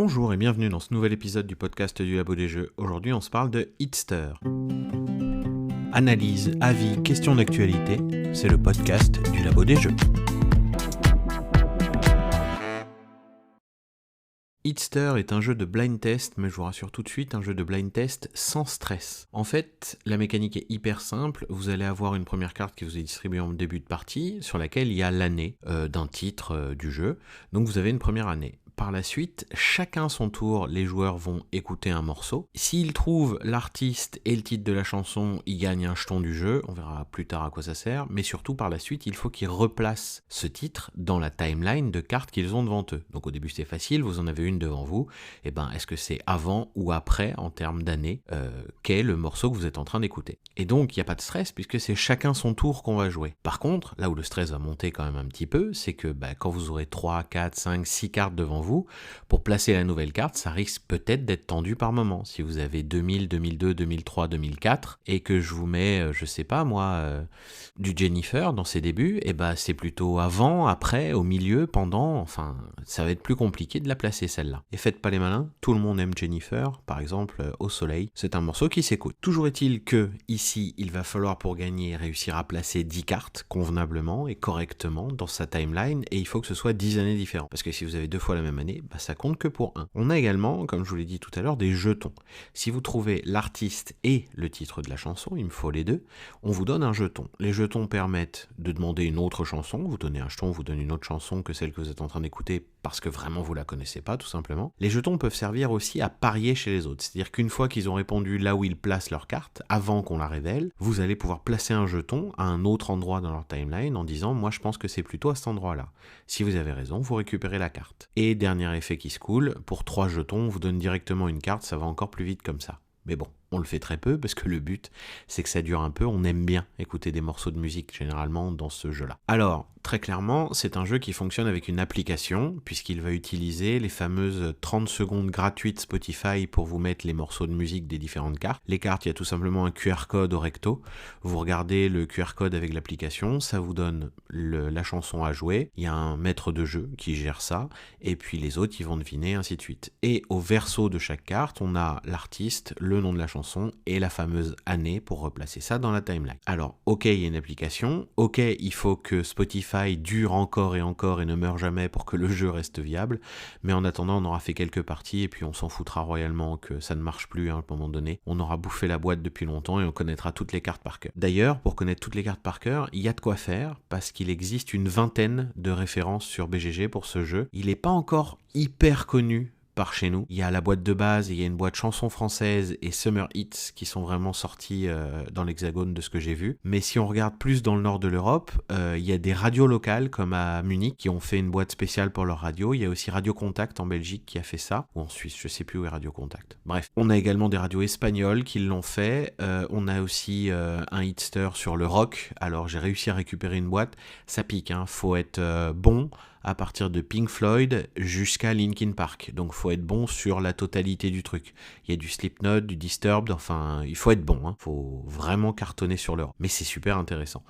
Bonjour et bienvenue dans ce nouvel épisode du podcast du Labo des Jeux. Aujourd'hui, on se parle de Hitster. Analyse, avis, questions d'actualité, c'est le podcast du Labo des Jeux. Hitster est un jeu de blind test, mais je vous rassure tout de suite, un jeu de blind test sans stress. En fait, la mécanique est hyper simple. Vous allez avoir une première carte qui vous est distribuée en début de partie, sur laquelle il y a l'année d'un titre du jeu. Donc vous avez une première année. Par la suite, chacun son tour, les joueurs vont écouter un morceau. S'ils trouvent l'artiste et le titre de la chanson, ils gagnent un jeton du jeu. On verra plus tard à quoi ça sert. Mais surtout, par la suite, il faut qu'ils replacent ce titre dans la timeline de cartes qu'ils ont devant eux. Donc au début, c'est facile. Vous en avez une devant vous. Et est-ce que c'est avant ou après, en termes d'année, qu'est le morceau que vous êtes en train d'écouter? Et donc, il n'y a pas de stress, puisque c'est chacun son tour qu'on va jouer. Par contre, là où le stress va monter quand même un petit peu, c'est que quand vous aurez 3, 4, 5, 6 cartes devant vous, pour placer la nouvelle carte, ça risque peut-être d'être tendu par moment. Si vous avez 2000, 2002, 2003, 2004 et que je vous mets, du Jennifer dans ses débuts, c'est plutôt avant, après, au milieu, pendant, ça va être plus compliqué de la placer celle-là. Et faites pas les malins, tout le monde aime Jennifer, par exemple, Au Soleil, c'est un morceau qui s'écoute. Toujours est-il que, ici, il va falloir pour gagner réussir à placer 10 cartes convenablement et correctement dans sa timeline, et il faut que ce soit 10 années différentes. Parce que si vous avez 2 fois la même année, ça compte que pour 1. On a également, comme je vous l'ai dit tout à l'heure, des jetons. Si vous trouvez l'artiste et le titre de la chanson, il me faut les deux, on vous donne un jeton. Les jetons permettent de demander une autre chanson, vous donnez un jeton, on vous donne une autre chanson que celle que vous êtes en train d'écouter parce que vraiment vous la connaissez pas, tout simplement. Les jetons peuvent servir aussi à parier chez les autres, c'est-à-dire qu'une fois qu'ils ont répondu là où ils placent leur carte, avant qu'on la révèle, vous allez pouvoir placer un jeton à un autre endroit dans leur timeline en disant « moi je pense que c'est plutôt à cet endroit-là ». Si vous avez raison, vous récupérez la carte. Et dernier effet qui se coule, pour 3 jetons, on vous donne directement une carte, ça va encore plus vite comme ça. Mais bon, on le fait très peu parce que le but, c'est que ça dure un peu. On aime bien écouter des morceaux de musique généralement dans ce jeu-là. Alors, très clairement, c'est un jeu qui fonctionne avec une application puisqu'il va utiliser les fameuses 30 secondes gratuites Spotify pour vous mettre les morceaux de musique des différentes cartes. Les cartes, il y a tout simplement un QR code au recto. Vous regardez le QR code avec l'application, ça vous donne la chanson à jouer. Il y a un maître de jeu qui gère ça et puis les autres, ils vont deviner, ainsi de suite. Et au verso de chaque carte, on a l'artiste, le nom de la chanson et la fameuse année pour replacer ça dans la timeline. Alors, ok, il y a une application, ok, il faut que Spotify dure encore et encore et ne meure jamais pour que le jeu reste viable, mais en attendant, on aura fait quelques parties et puis on s'en foutra royalement que ça ne marche plus à un moment donné. On aura bouffé la boîte depuis longtemps et on connaîtra toutes les cartes par cœur. D'ailleurs, pour connaître toutes les cartes par cœur, il y a de quoi faire parce qu'il existe une vingtaine de références sur BGG pour ce jeu. Il n'est pas encore hyper connu par chez nous. Il y a la boîte de base, il y a une boîte chansons françaises et Summer Hits qui sont vraiment sortis dans l'hexagone de ce que j'ai vu. Mais si on regarde plus dans le nord de l'Europe, il y a des radios locales comme à Munich qui ont fait une boîte spéciale pour leur radio. Il y a aussi Radio Contact en Belgique qui a fait ça, ou en Suisse, je sais plus où est Radio Contact. Bref, on a également des radios espagnoles qui l'ont fait. On a aussi un Hitster sur le rock. Alors j'ai réussi à récupérer une boîte. Ça pique, faut être bon à partir de Pink Floyd jusqu'à Linkin Park. Donc faut être bon sur la totalité du truc. Il y a du Slipknot, du Disturbed, il faut être bon. Faut vraiment cartonner sur le rock. Mais c'est super intéressant.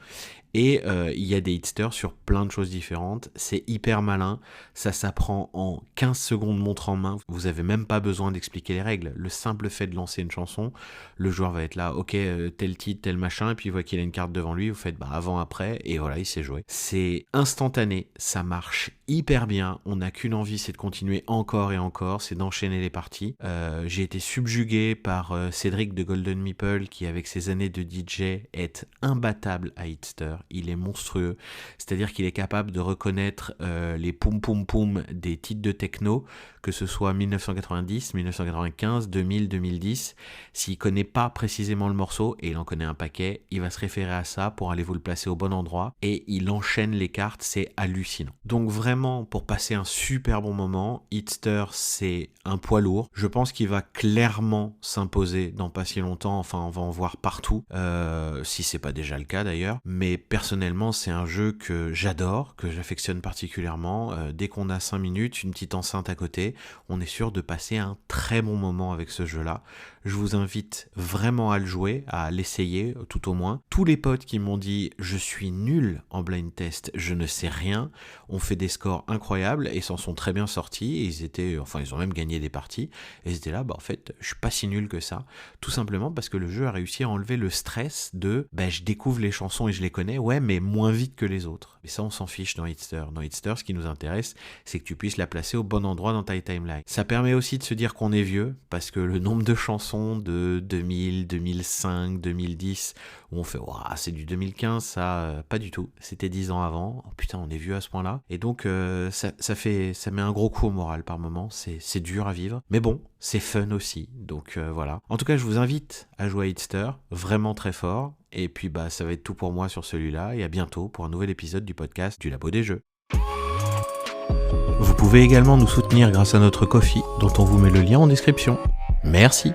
Et il y a des hitsters sur plein de choses différentes, c'est hyper malin, ça s'apprend en 15 secondes montre en main, vous avez même pas besoin d'expliquer les règles, le simple fait de lancer une chanson, le joueur va être là, ok, tel titre, tel machin, et puis il voit qu'il a une carte devant lui, vous faites avant, après, et voilà, il sait jouer. C'est instantané, ça marche hyper bien, on n'a qu'une envie, c'est de continuer encore et encore, c'est d'enchaîner les parties. J'ai été subjugué par Cédric de Golden Meeple, qui avec ses années de DJ est imbattable à hitster. Il est monstrueux, c'est-à-dire qu'il est capable de reconnaître les poum poum poum des titres de techno, que ce soit 1990, 1995, 2000, 2010. S'il connaît pas précisément le morceau, et il en connaît un paquet, il va se référer à ça pour aller vous le placer au bon endroit, et il enchaîne les cartes, c'est hallucinant. Donc vraiment, pour passer un super bon moment, Hitster, c'est un poids lourd. Je pense qu'il va clairement s'imposer dans pas si longtemps, on va en voir partout, si c'est pas déjà le cas d'ailleurs, mais personnellement, c'est un jeu que j'adore, que j'affectionne particulièrement. Dès qu'on a 5 minutes, une petite enceinte à côté, on est sûr de passer un très bon moment avec ce jeu-là. Je vous invite vraiment à le jouer, à l'essayer tout au moins. Tous les potes qui m'ont dit « je suis nul en blind test, je ne sais rien », on fait des scores scores incroyables et s'en sont très bien sortis. Et ils ont même gagné des parties. Et ils étaient là, en fait, je suis pas si nul que ça. Tout simplement parce que le jeu a réussi à enlever le stress de je découvre les chansons et je les connais, ouais, mais moins vite que les autres. Et ça, on s'en fiche dans Hitster. Dans Hitster, ce qui nous intéresse, c'est que tu puisses la placer au bon endroit dans ta timeline. Ça permet aussi de se dire qu'on est vieux, parce que le nombre de chansons de 2000, 2005, 2010, où on fait « c'est du 2015, ça, pas du tout. C'était 10 ans avant. Oh putain, on est vieux à ce point-là. » Et donc, ça met un gros coup au moral par moment. C'est dur à vivre. Mais bon, c'est fun aussi. Donc voilà. En tout cas, je vous invite à jouer à Hitster. Vraiment très fort. Et puis, ça va être tout pour moi sur celui-là. Et à bientôt pour un nouvel épisode du podcast du Labo des Jeux. Vous pouvez également nous soutenir grâce à notre Ko-fi, dont on vous met le lien en description. Merci.